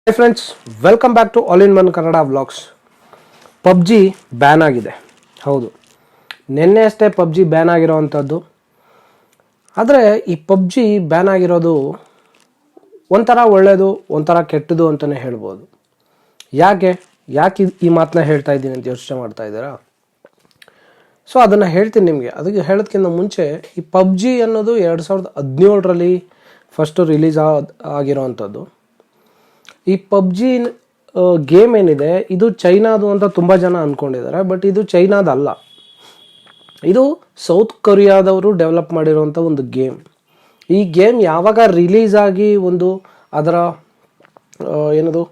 Hi friends, welcome back to all in one Kannada vlogs. PUBG ban ಆಗಿದೆ. ಹೌದು, ನಿನ್ನೆ ಅಷ್ಟೇ ಪಬ್ಜಿ ಬ್ಯಾನ್ ಆಗಿರೋವಂಥದ್ದು. ಆದರೆ ಈ ಪಬ್ಜಿ ಬ್ಯಾನ್ ಆಗಿರೋದು ಒಂಥರ ಒಳ್ಳೆಯದು, ಒಂಥರ ಕೆಟ್ಟದು ಅಂತಲೇ ಹೇಳ್ಬೋದು. ಯಾಕೆ ಈ ಮಾತನ್ನ ಹೇಳ್ತಾ ಇದ್ದೀನಿ ಅಂತ ಯೋಚನೆ ಮಾಡ್ತಾ ಇದ್ದೀರಾ? ಸೊ ಅದನ್ನು ಹೇಳ್ತೀನಿ ನಿಮಗೆ. ಅದಕ್ಕೆ ಹೇಳೋದಕ್ಕಿಂತ ಮುಂಚೆ, ಈ ಪಬ್ಜಿ ಅನ್ನೋದು 2017ರಲ್ಲಿ ಫಸ್ಟು ರಿಲೀಸ್ ಆಗಿರೋವಂಥದ್ದು. ಈ ಪಬ್ಜಿ ಗೇಮ್ ಏನಿದೆ, ಇದು ಚೈನಾದು ಅಂತ ತುಂಬ ಜನ ಅಂದ್ಕೊಂಡಿದ್ದಾರೆ. ಬಟ್ ಇದು ಚೈನಾದಲ್ಲ, ಇದು ಸೌತ್ ಕೊರಿಯಾದವರು ಡೆವಲಪ್ ಮಾಡಿರೋವಂಥ ಒಂದು ಗೇಮ್. ಈ ಗೇಮ್ ಯಾವಾಗ ರಿಲೀಸ್ ಆಗಿ ಅದರ ಏನದು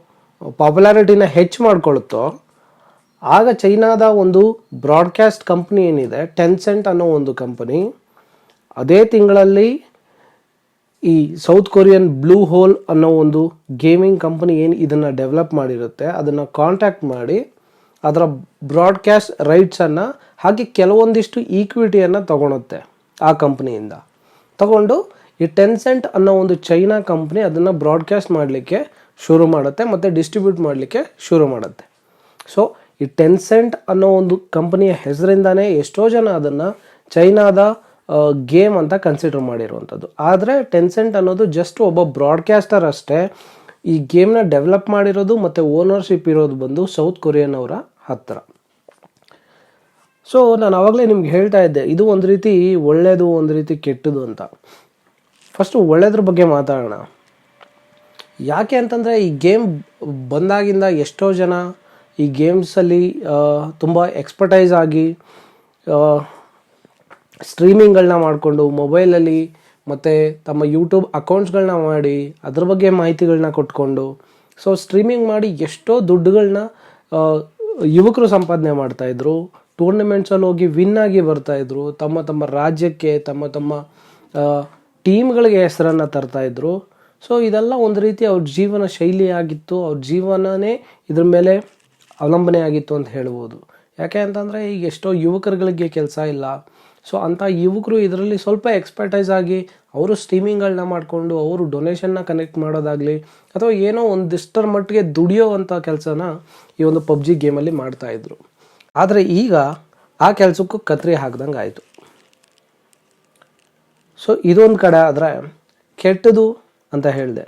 ಪಾಪ್ಯುಲಾರಿಟಿನ ಹೆಚ್ಚು ಮಾಡ್ಕೊಳ್ಳುತ್ತೋ, ಆಗ ಚೈನಾದ ಒಂದು ಬ್ರಾಡ್ಕಾಸ್ಟ್ ಕಂಪ್ನಿ ಏನಿದೆ, ಟೆನ್ಸೆಂಟ್ ಅನ್ನೋ ಒಂದು ಕಂಪನಿ, ಅದೇ ತಿಂಗಳಲ್ಲಿ ಈ ಸೌತ್ ಕೊರಿಯನ್ ಬ್ಲೂ ಹೋಲ್ ಅನ್ನೋ ಒಂದು ಗೇಮಿಂಗ್ ಕಂಪನಿ ಏನು ಇದನ್ನು ಡೆವಲಪ್ ಮಾಡಿರುತ್ತೆ, ಅದನ್ನು ಕಾಂಟ್ಯಾಕ್ಟ್ ಮಾಡಿ ಅದರ ಬ್ರಾಡ್ಕಾಸ್ಟ್ ರೈಟ್ಸನ್ನು ಹಾಗೆ ಕೆಲವೊಂದಿಷ್ಟು ಈಕ್ವಿಟಿಯನ್ನು ತಗೊಳುತ್ತೆ. ಆ ಕಂಪ್ನಿಯಿಂದ ತಗೊಂಡು ಈ ಟೆನ್ಸೆಂಟ್ ಅನ್ನೋ ಒಂದು ಚೈನಾ ಕಂಪ್ನಿ ಅದನ್ನು ಬ್ರಾಡ್ಕಾಸ್ಟ್ ಮಾಡಲಿಕ್ಕೆ ಶುರು ಮಾಡುತ್ತೆ ಮತ್ತು ಡಿಸ್ಟ್ರಿಬ್ಯೂಟ್ ಮಾಡಲಿಕ್ಕೆ ಶುರು ಮಾಡುತ್ತೆ. ಸೊ ಈ ಟೆನ್ಸೆಂಟ್ ಅನ್ನೋ ಒಂದು ಕಂಪನಿಯ ಹೆಸರಿಂದಾನೇ ಎಷ್ಟೋ ಜನ ಅದನ್ನು ಚೈನಾದ ಗೇಮ್ ಅಂತ ಕನ್ಸಿಡರ್ ಮಾಡಿರುವಂಥದ್ದು. ಆದರೆ ಟೆನ್ಸೆಂಟ್ ಅನ್ನೋದು ಜಸ್ಟ್ ಒಬ್ಬ ಬ್ರಾಡ್ಕಾಸ್ಟರ್ ಅಷ್ಟೇ. ಈ ಗೇಮ್ನ ಡೆವಲಪ್ ಮಾಡಿರೋದು ಮತ್ತು ಓನರ್ಶಿಪ್ ಇರೋದು ಬಂದು ಸೌತ್ ಕೊರಿಯನ್ ಅವರ ಹತ್ತಿರ. ಸೊ ನಾನು ಆವಾಗಲೇ ನಿಮ್ಗೆ ಹೇಳ್ತಾ ಇದ್ದೆ, ಇದು ಒಂದು ರೀತಿ ಒಳ್ಳೆಯದು, ಒಂದು ರೀತಿ ಕೆಟ್ಟದು ಅಂತ. ಫಸ್ಟು ಒಳ್ಳೆಯದ್ರ ಬಗ್ಗೆ ಮಾತಾಡೋಣ. ಯಾಕೆ ಅಂತಂದರೆ, ಈ ಗೇಮ್ ಬಂದಾಗಿಂದ ಎಷ್ಟೋ ಜನ ಈ ಗೇಮ್ಸಲ್ಲಿ ತುಂಬ ಎಕ್ಸ್ಪರ್ಟೈಸ್ ಆಗಿ ಸ್ಟ್ರೀಮಿಂಗ್ಗಳನ್ನ ಮಾಡಿಕೊಂಡು ಮೊಬೈಲಲ್ಲಿ ಮತ್ತು ತಮ್ಮ ಯೂಟ್ಯೂಬ್ ಅಕೌಂಟ್ಸ್ಗಳನ್ನ ಮಾಡಿ ಅದ್ರ ಬಗ್ಗೆ ಮಾಹಿತಿಗಳನ್ನ ಕೊಟ್ಕೊಂಡು, ಸೊ ಸ್ಟ್ರೀಮಿಂಗ್ ಮಾಡಿ ಎಷ್ಟೋ ದುಡ್ಡುಗಳನ್ನ ಯುವಕರು ಸಂಪಾದನೆ ಮಾಡ್ತಾಯಿದ್ರು. ಟೂರ್ನಮೆಂಟ್ಸಲ್ಲಿ ಹೋಗಿ ವಿನ್ ಆಗಿ ಬರ್ತಾಯಿದ್ರು. ತಮ್ಮ ರಾಜ್ಯಕ್ಕೆ ತಮ್ಮ ಟೀಮ್ಗಳಿಗೆ ಹೆಸರನ್ನು ತರ್ತಾಯಿದ್ರು. ಸೊ ಇದೆಲ್ಲ ಒಂದು ರೀತಿ ಅವ್ರ ಜೀವನ ಶೈಲಿ ಆಗಿತ್ತು, ಅವ್ರ ಜೀವನನೇ ಇದ್ರ ಮೇಲೆ ಅವಲಂಬನೆ ಆಗಿತ್ತು ಅಂತ ಹೇಳ್ಬೋದು. ಯಾಕೆ ಅಂತಂದರೆ, ಈಗ ಎಷ್ಟೋ ಯುವಕರುಗಳಿಗೆ ಕೆಲಸ ಇಲ್ಲ. ಸೊ ಅಂಥ ಯುವಕರು ಇದರಲ್ಲಿ ಸ್ವಲ್ಪ ಎಕ್ಸ್ಪರ್ಟೈಸ್ ಆಗಿ ಅವರು ಸ್ಟ್ರೀಮಿಂಗ್ಗಳನ್ನ ಮಾಡಿಕೊಂಡು ಅವರು ಡೊನೇಷನ್ನ ಕನೆಕ್ಟ್ ಮಾಡೋದಾಗಲಿ ಅಥವಾ ಏನೋ ಒಂದಿಷ್ಟರ ಮಟ್ಟಿಗೆ ದುಡಿಯೋ ಅಂಥ ಕೆಲಸನ ಈ ಒಂದು ಪಬ್ಜಿ ಗೇಮಲ್ಲಿ ಮಾಡ್ತಾಯಿದ್ರು. ಆದರೆ ಈಗ ಆ ಕೆಲಸಕ್ಕೂ ಕತ್ರಿ ಹಾಕ್ದಂಗೆ ಆಯಿತು. ಸೊ ಇದೊಂದು ಕಡೆ ಆದರೆ ಕೆಟ್ಟದು ಅಂತ ಹೇಳಿದೆ.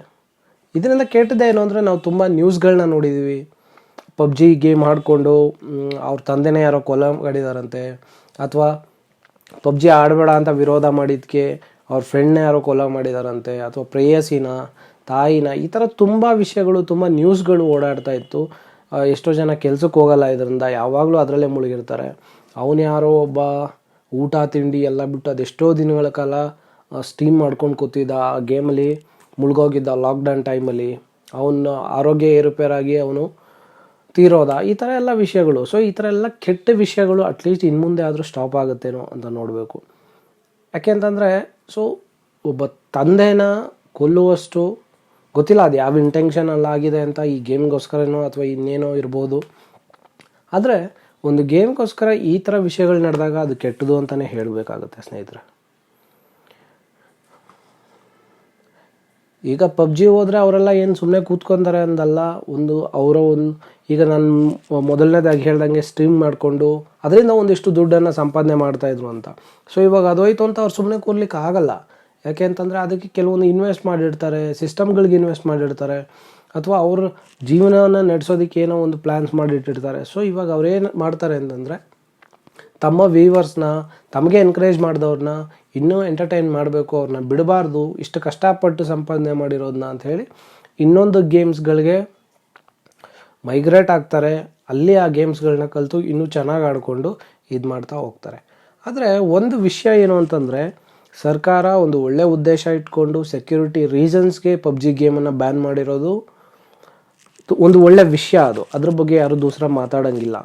ಇದರಿಂದ ಕೆಟ್ಟದ್ದೇನು ಅಂದರೆ, ನಾವು ತುಂಬ ನ್ಯೂಸ್ಗಳನ್ನ ನೋಡಿದ್ದೀವಿ. ಪಬ್ಜಿ ಗೇಮ್ ಆಡಿಕೊಂಡು ಅವ್ರ ತಂದೆನೇ ಯಾರೋ ಕೊಲೆ ಮಾಡಿದಾರಂತೆ, ಅಥವಾ ಪಬ್ಜಿ ಆಡಬೇಡ ಅಂತ ವಿರೋಧ ಮಾಡಿದ್ದಕ್ಕೆ ಅವ್ರ ಫ್ರೆಂಡ್ನೇ ಯಾರೋ ಕೊಲೆ ಮಾಡಿದಾರಂತೆ, ಅಥವಾ ಪ್ರೇಯಸಿನ ತಾಯಿನ, ಈ ಥರ ತುಂಬ ವಿಷಯಗಳು, ತುಂಬ ನ್ಯೂಸ್ಗಳು ಓಡಾಡ್ತಾ ಇತ್ತು. ಎಷ್ಟೋ ಜನ ಕೆಲ್ಸಕ್ಕೆ ಹೋಗಲ್ಲ ಇದರಿಂದ, ಯಾವಾಗಲೂ ಅದರಲ್ಲೇ ಮುಳುಗಿರ್ತಾರೆ. ಅವನು ಯಾರೋ ಒಬ್ಬ ಊಟ ತಿಂಡಿ ಎಲ್ಲ ಬಿಟ್ಟು ಅದೆಷ್ಟೋ ದಿನಗಳ ಕಾಲ ಸ್ಟ್ರೀಮ್ ಮಾಡ್ಕೊಂಡು ಕೂತಿದ್ದ, ಆ ಗೇಮಲ್ಲಿ ಮುಳುಗೋಗಿದ್ದ ಲಾಕ್ಡೌನ್ ಟೈಮಲ್ಲಿ. ಅವನ ಆರೋಗ್ಯ ಏರುಪೇರಾಗಿ ಅವನು ತೀರೋದ, ಈ ಥರ ಎಲ್ಲ ವಿಷಯಗಳು. ಸೊ ಈ ಥರ ಎಲ್ಲ ಕೆಟ್ಟ ವಿಷಯಗಳು ಅಟ್ಲೀಸ್ಟ್ ಇನ್ನು ಮುಂದೆ ಆದರೂ ಸ್ಟಾಪ್ ಆಗುತ್ತೇನೋ ಅಂತ ನೋಡಬೇಕು. ಯಾಕೆಂತಂದರೆ, ಸೊ ಒಬ್ಬ ತಂದೆನ ಕೊಲ್ಲುವಷ್ಟು ಗೊತ್ತಿಲ್ಲ ಅದು ಯಾವ ಇಂಟೆನ್ಷನಲ್ಲಿ ಆಗಿದೆ ಅಂತ, ಈ ಗೇಮ್ಗೋಸ್ಕರನೋ ಅಥವಾ ಇನ್ನೇನೋ ಇರ್ಬೋದು. ಆದರೆ ಒಂದು ಗೇಮ್ಗೋಸ್ಕರ ಈ ಥರ ವಿಷಯಗಳು ನಡೆದಾಗ ಅದು ಕೆಟ್ಟದು ಅಂತಲೇ ಹೇಳಬೇಕಾಗುತ್ತೆ ಸ್ನೇಹಿತರೆ. ಈಗ ಪಬ್ಜಿ ಹೋದರೆ ಅವರೆಲ್ಲ ಏನು ಸುಮ್ಮನೆ ಕೂತ್ಕೊತಾರೆ ಅಂದಲ್ಲ. ಈಗ ನಾನು ಮೊದಲನೇದಾಗಿ ಹೇಳ್ದಂಗೆ ಸ್ಟ್ರೀಮ್ ಮಾಡಿಕೊಂಡು ಅದರಿಂದ ಒಂದಿಷ್ಟು ದುಡ್ಡನ್ನು ಸಂಪಾದನೆ ಮಾಡ್ತಾಯಿದ್ರು ಅಂತ. ಸೊ ಇವಾಗ ಅದೋಯ್ತು ಅಂತ ಅವ್ರು ಸುಮ್ಮನೆ ಕೂರ್ಲಿಕ್ಕೆ ಆಗಲ್ಲ. ಯಾಕೆ ಅಂತಂದರೆ, ಅದಕ್ಕೆ ಕೆಲವೊಂದು ಇನ್ವೆಸ್ಟ್ ಮಾಡಿರ್ತಾರೆ, ಸಿಸ್ಟಮ್ಗಳಿಗೆ ಇನ್ವೆಸ್ಟ್ ಮಾಡಿರ್ತಾರೆ, ಅಥವಾ ಅವ್ರ ಜೀವನವನ್ನು ನಡೆಸೋದಕ್ಕೆ ಏನೋ ಒಂದು ಪ್ಲ್ಯಾನ್ಸ್ ಮಾಡಿಟ್ಟಿರ್ತಾರೆ. ಸೊ ಇವಾಗ ಅವ್ರೇನು ಮಾಡ್ತಾರೆ ಅಂತಂದರೆ, ತಮ್ಮ ವ್ಯೂವರ್ಸ್ನ, ತಮಗೆ ಎನ್ಕರೇಜ್ ಮಾಡಿದವ್ರನ್ನ ಇನ್ನೂ ಎಂಟರ್ಟೈನ್ ಮಾಡಬೇಕು, ಅವ್ರನ್ನ ಬಿಡಬಾರ್ದು, ಇಷ್ಟು ಕಷ್ಟಪಟ್ಟು ಸಂಪಾದನೆ ಮಾಡಿರೋದನ್ನ ಅಂಥೇಳಿ ಇನ್ನೊಂದು ಗೇಮ್ಸ್ಗಳಿಗೆ ಮೈಗ್ರೇಟ್ ಆಗ್ತಾರೆ. ಅಲ್ಲಿ ಆ ಗೇಮ್ಸ್ಗಳನ್ನ ಕಲಿತು ಇನ್ನೂ ಚೆನ್ನಾಗಿ ಆಡಿಕೊಂಡು ಇದು ಮಾಡ್ತಾ ಹೋಗ್ತಾರೆ. ಆದರೆ ಒಂದು ವಿಷಯ ಏನು ಅಂತಂದರೆ, ಸರ್ಕಾರ ಒಂದು ಒಳ್ಳೆಯ ಉದ್ದೇಶ ಇಟ್ಕೊಂಡು ಸೆಕ್ಯೂರಿಟಿ ರೀಸನ್ಸ್ಗೆ ಪಬ್ಜಿ ಗೇಮನ್ನು ಬ್ಯಾನ್ ಮಾಡಿರೋದು ಒಂದು ಒಳ್ಳೆಯ ವಿಷಯ. ಅದ್ರ ಬಗ್ಗೆ ಯಾರೂ ದೂಸರ ಮಾತಾಡೋಂಗಿಲ್ಲ.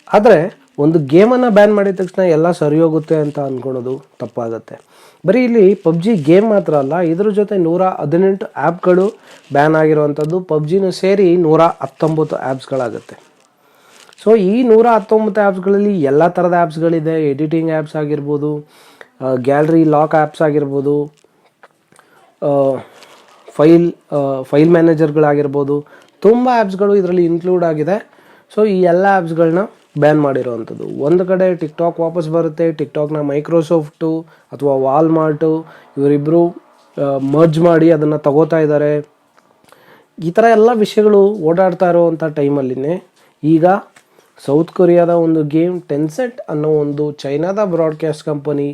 ಆದರೆ ಒಂದು ಗೇಮನ್ನು ಬ್ಯಾನ್ ಮಾಡಿದ ತಕ್ಷಣ ಎಲ್ಲ ಸರಿ ಹೋಗುತ್ತೆ ಅಂತ ಅಂದ್ಕೊಳೋದು ತಪ್ಪಾಗುತ್ತೆ. ಬರೀ ಇಲ್ಲಿ ಪಬ್ಜಿ ಗೇಮ್ ಮಾತ್ರ ಅಲ್ಲ, ಇದ್ರ ಜೊತೆ 118 ಆ್ಯಪ್ಗಳು ಬ್ಯಾನ್ ಆಗಿರುವಂಥದ್ದು. ಪಬ್ಜಿನೂ ಸೇರಿ 119 ಆ್ಯಪ್ಸ್ಗಳಾಗುತ್ತೆ. ಸೊ ಈ 119 ಆ್ಯಪ್ಸ್ಗಳಲ್ಲಿ ಎಲ್ಲ ಥರದ ಆ್ಯಪ್ಸ್ಗಳಿದೆ. ಎಡಿಟಿಂಗ್ ಆ್ಯಪ್ಸ್ ಆಗಿರ್ಬೋದು, ಗ್ಯಾಲರಿ ಲಾಕ್ ಆ್ಯಪ್ಸ್ ಆಗಿರ್ಬೋದು, ಫೈಲ್ ಮ್ಯಾನೇಜರ್ಗಳಾಗಿರ್ಬೋದು, ತುಂಬ ಆ್ಯಪ್ಸ್ಗಳು ಇದರಲ್ಲಿ ಇನ್ಕ್ಲೂಡ್ ಆಗಿದೆ. ಸೊ ಈ ಎಲ್ಲ ಆ್ಯಪ್ಸ್ಗಳನ್ನ ಬ್ಯಾನ್ ಮಾಡಿರೋವಂಥದ್ದು. ಒಂದು ಕಡೆ ಟಿಕ್ಟಾಕ್ ವಾಪಸ್ ಬರುತ್ತೆ, ಟಿಕ್ಟಾಕ್ನ ಮೈಕ್ರೋಸಾಫ್ಟು ಅಥವಾ ವಾಲ್ಮಾರ್ಟು ಇವರಿಬ್ಬರು ಮರ್ಜ್ ಮಾಡಿ ಅದನ್ನು ತಗೋತಾ ಇದ್ದಾರೆ. ಈ ಥರ ಎಲ್ಲ ವಿಷಯಗಳು ಓಡಾಡ್ತಾ ಇರೋವಂಥ ಟೈಮಲ್ಲಿನೇ ಈಗ ಸೌತ್ ಕೊರಿಯಾದ ಒಂದು ಗೇಮ್ ಟೆನ್ಸೆಂಟ್ ಅನ್ನೋ ಒಂದು ಚೈನಾದ ಬ್ರಾಡ್ಕಾಸ್ಟ್ ಕಂಪನಿ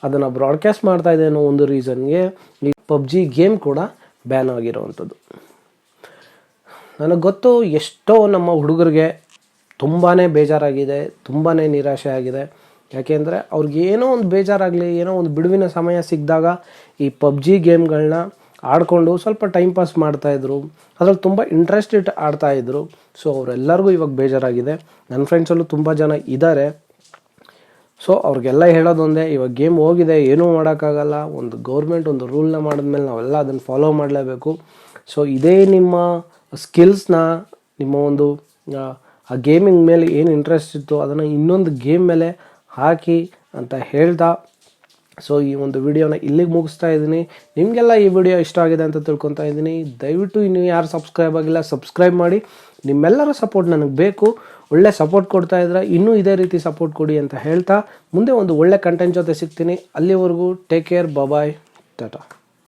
ಅದನ್ನು ಬ್ರಾಡ್ಕಾಸ್ಟ್ ಮಾಡ್ತಾ ಇದೆ ಅನ್ನೋ ಒಂದು ರೀಸನ್ಗೆ ಈ PUBG ಗೇಮ್ ಕೂಡ ಬ್ಯಾನ್ ಆಗಿರೋವಂಥದ್ದು. ನನಗೆ ಗೊತ್ತು ಎಷ್ಟೋ ನಮ್ಮ ಹುಡುಗರಿಗೆ ತುಂಬಾ ಬೇಜಾರಾಗಿದೆ, ತುಂಬಾ ನಿರಾಶೆ ಆಗಿದೆ. ಯಾಕೆಂದರೆ ಅವ್ರಿಗೆ ಏನೋ ಒಂದು ಬೇಜಾರಾಗಲಿ, ಏನೋ ಒಂದು ಬಿಡುವಿನ ಸಮಯ ಸಿಕ್ಕಿದಾಗ ಈ PUBG ಗೇಮ್ಗಳನ್ನ ಆಡಿಕೊಂಡು ಸ್ವಲ್ಪ ಟೈಮ್ ಪಾಸ್ ಮಾಡ್ತಾಯಿದ್ರು, ಅದ್ರಲ್ಲಿ ತುಂಬ ಇಂಟ್ರೆಸ್ಟ್ ಇಟ್ಟು ಆಡ್ತಾಯಿದ್ರು. ಸೊ ಅವರೆಲ್ಲರಿಗೂ ಇವಾಗ ಬೇಜಾರಾಗಿದೆ. ನನ್ನ ಫ್ರೆಂಡ್ಸಲ್ಲೂ ತುಂಬ ಜನ ಇದ್ದಾರೆ. ಸೊ ಅವ್ರಿಗೆಲ್ಲ ಹೇಳೋದೊಂದೇ, ಇವಾಗ ಗೇಮ್ ಹೋಗಿದೆ, ಏನೂ ಮಾಡೋಕ್ಕಾಗಲ್ಲ. ಒಂದು ಗೌರ್ಮೆಂಟ್ ಒಂದು ರೂಲ್ನ ಮಾಡಿದ್ಮೇಲೆ ನಾವೆಲ್ಲ ಅದನ್ನು ಫಾಲೋ ಮಾಡಲೇಬೇಕು. ಸೊ ಇದೇ ನಿಮ್ಮ ಸ್ಕಿಲ್ಸ್ನ, ನಿಮ್ಮ ಒಂದು ಆ ಗೇಮಿಂಗ್ ಮೇಲೆ ಏನು ಇಂಟ್ರೆಸ್ಟ್ ಇತ್ತು ಅದನ್ನು ಇನ್ನೊಂದು ಗೇಮ್ ಮೇಲೆ ಹಾಕಿ ಅಂತ ಹೇಳ್ತಾ ಸೊ ಈ ಒಂದು ವಿಡಿಯೋನ ಇಲ್ಲಿಗೆ ಮುಗಿಸ್ತಾ ಇದ್ದೀನಿ. ನಿಮಗೆಲ್ಲ ಈ ವಿಡಿಯೋ ಇಷ್ಟ ಆಗಿದೆ ಅಂತ ತಿಳ್ಕೊತಾ ಇದ್ದೀನಿ. ದಯವಿಟ್ಟು ಇನ್ನೂ ಯಾರು ಸಬ್ಸ್ಕ್ರೈಬ್ ಆಗಿಲ್ಲ ಸಬ್ಸ್ಕ್ರೈಬ್ ಮಾಡಿ. ನಿಮ್ಮೆಲ್ಲರ ಸಪೋರ್ಟ್ ನನಗೆ ಬೇಕು. ಒಳ್ಳೆ ಸಪೋರ್ಟ್ ಕೊಡ್ತಾ ಇದ್ರೆ ಇನ್ನೂ ಇದೇ ರೀತಿ ಸಪೋರ್ಟ್ ಕೊಡಿ ಅಂತ ಹೇಳ್ತಾ ಮುಂದೆ ಒಂದು ಒಳ್ಳೆ ಕಂಟೆಂಟ್ ಜೊತೆ ಸಿಗ್ತೀನಿ. ಅಲ್ಲಿವರೆಗೂ ಟೇಕ್ ಕೇರ್, ಬಾಯ್, ಟಾಟಾ.